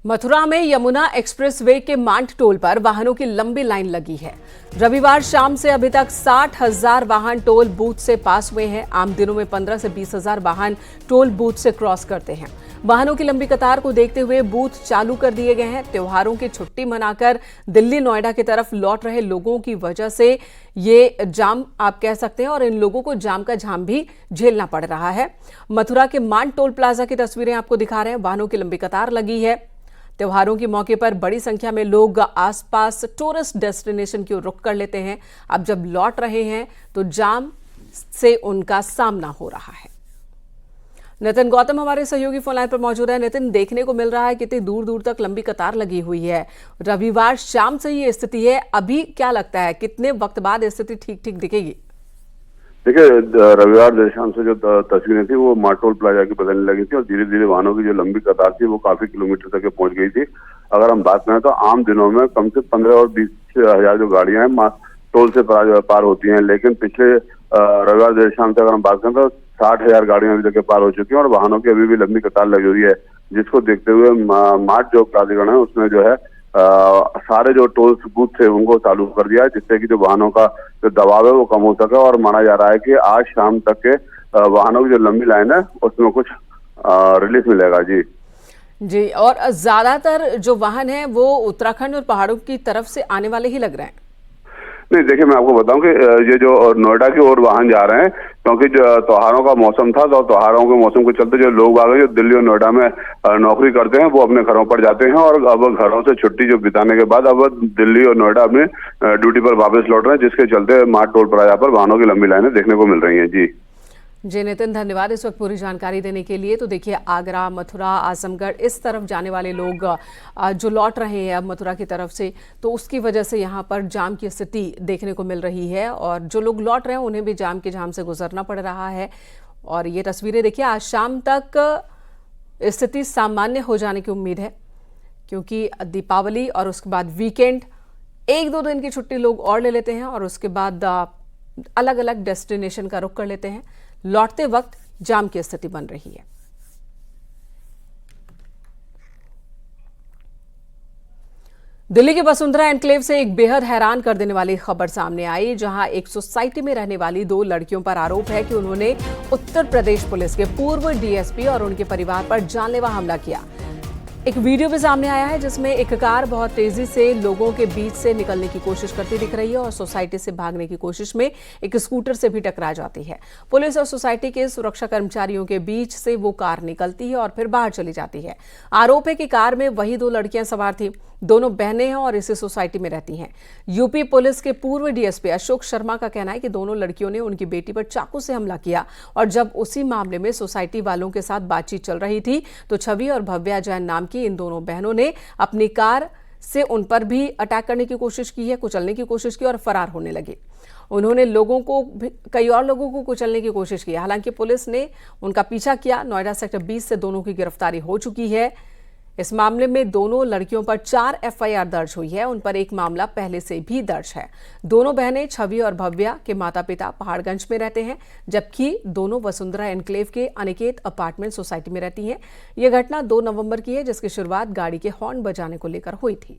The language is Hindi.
मथुरा में यमुना एक्सप्रेसवे के मांट टोल पर वाहनों की लंबी लाइन लगी है। रविवार शाम से अभी तक 60,000 वाहन टोल बूथ से पास हुए हैं। आम दिनों में 15 से 20,000 वाहन टोल बूथ से क्रॉस करते हैं। वाहनों की लंबी कतार को देखते हुए बूथ चालू कर दिए गए हैं। त्योहारों की छुट्टी मनाकर दिल्ली नोएडा की तरफ लौट रहे लोगों की वजह से ये जाम आप कह सकते हैं, और इन लोगों को जाम का झाम भी झेलना पड़ रहा है। मथुरा के मांट टोल प्लाजा की तस्वीरें आपको दिखा रहे हैं। वाहनों की लंबी कतार लगी है। त्योहारों के मौके पर बड़ी संख्या में लोग आसपास टूरिस्ट डेस्टिनेशन की ओर रुख कर लेते हैं। अब जब लौट रहे हैं तो जाम से उनका सामना हो रहा है। नितिन गौतम हमारे सहयोगी फोन लाइन पर मौजूद है। नितिन, देखने को मिल रहा है कितनी दूर दूर तक लंबी कतार लगी हुई है। रविवार शाम से ये स्थिति है, अभी क्या लगता है कितने वक्त बाद स्थिति ठीक ठीक दिखेगी? देखिए, रविवार देर शाम से जो तस्वीरें थी वो मांट टोल प्लाजा की बदलने लगी थी और धीरे धीरे वाहनों की जो लंबी कतार थी वो काफी किलोमीटर तक पहुंच गई थी। अगर हम बात करें तो आम दिनों में कम से 15 और 20 हजार जो गाड़ियां हैं टोल से पार होती हैं, लेकिन पिछले रविवार देर शाम से अगर हम बात करें तो 60,000 गाड़ियां अभी तक पार हो चुकी हैं और वाहनों की अभी भी लंबी कतार लगी हुई है, जिसको देखते हुए मार्ट जो प्राधिकरण है उसने जो है सारे जो टोल बूथ थे उनको चालू कर दिया है, जिससे कि जो वाहनों का जो दबाव है वो कम हो सके। और माना जा रहा है कि आज शाम तक के वाहनों की जो लंबी लाइन है उसमें कुछ रिलीफ मिलेगा। जी, और ज्यादातर जो वाहन है वो उत्तराखंड और पहाड़ों की तरफ से आने वाले ही लग रहे हैं। नहीं, देखिए, मैं आपको बताऊं कि ये जो नोएडा की ओर वाहन जा रहे हैं, क्योंकि जो त्योहारों का मौसम था तो त्योहारों के मौसम के चलते जो लोग आ गए जो दिल्ली और नोएडा में नौकरी करते हैं वो अपने घरों पर जाते हैं और अब घरों से छुट्टी जो बिताने के बाद अब दिल्ली और नोएडा अपने ड्यूटी पर वापस लौट रहे हैं, जिसके चलते मार्ट टोल प्लाजा पर वाहनों की लंबी लाइनें देखने को मिल रही है। जी नितिन, धन्यवाद इस वक्त पूरी जानकारी देने के लिए। तो देखिए, आगरा, मथुरा, आजमगढ़ इस तरफ जाने वाले लोग जो लौट रहे हैं अब मथुरा की तरफ से, तो उसकी वजह से यहाँ पर जाम की स्थिति देखने को मिल रही है और जो लोग लौट रहे हैं उन्हें भी जाम के झाम से गुजरना पड़ रहा है। और ये तस्वीरें देखिए, आज शाम तक स्थिति सामान्य हो जाने की उम्मीद है, क्योंकि दीपावली और उसके बाद वीकेंड 1-2 दिन की छुट्टी लोग और ले लेते हैं और उसके बाद अलग अलग डेस्टिनेशन का रुख कर लेते हैं। लौटते वक्त जाम की स्थिति बन रही है। दिल्ली के वसुंधरा एन्क्लेव से एक बेहद हैरान कर देने वाली खबर सामने आई, जहां एक सोसाइटी में रहने वाली 2 लड़कियों पर आरोप है कि उन्होंने उत्तर प्रदेश पुलिस के पूर्व डीएसपी और उनके परिवार पर जानलेवा हमला किया। एक वीडियो भी सामने आया है जिसमें एक कार बहुत तेजी से लोगों के बीच से निकलने की कोशिश करती दिख रही है और सोसाइटी से भागने की कोशिश में एक स्कूटर से भी टकरा जाती है। पुलिस और सोसाइटी के सुरक्षा कर्मचारियों के बीच से वो कार निकलती है और फिर बाहर चली जाती है। आरोप है कि कार में वही 2 लड़कियां सवार थी। दोनों बहनें हैं और इसी सोसाइटी में रहती हैं। यूपी पुलिस के पूर्व डीएसपी अशोक शर्मा का कहना है कि दोनों लड़कियों ने उनकी बेटी पर चाकू से हमला किया और जब उसी मामले में सोसाइटी वालों के साथ बातचीत चल रही थी तो छवि और भव्या जैन नाम की इन दोनों बहनों ने अपनी कार से उन पर भी अटैक करने की कोशिश की है, कुचलने की कोशिश की और फरार होने लगे। उन्होंने कई और लोगों को कुचलने की कोशिश की। हालांकि पुलिस ने उनका पीछा किया। नोएडा सेक्टर 20 से दोनों की गिरफ्तारी हो चुकी है। इस मामले में दोनों लड़कियों पर 4 एफआईआर दर्ज हुई है। उन पर एक मामला पहले से भी दर्ज है। दोनों बहनें छवि और भव्या के माता पिता पहाड़गंज में रहते हैं, जबकि दोनों वसुंधरा एन्क्लेव के अनिकेत अपार्टमेंट सोसाइटी में रहती हैं। यह घटना 2 नवंबर की है, जिसकी शुरुआत गाड़ी के हॉर्न बजाने को लेकर हुई थी।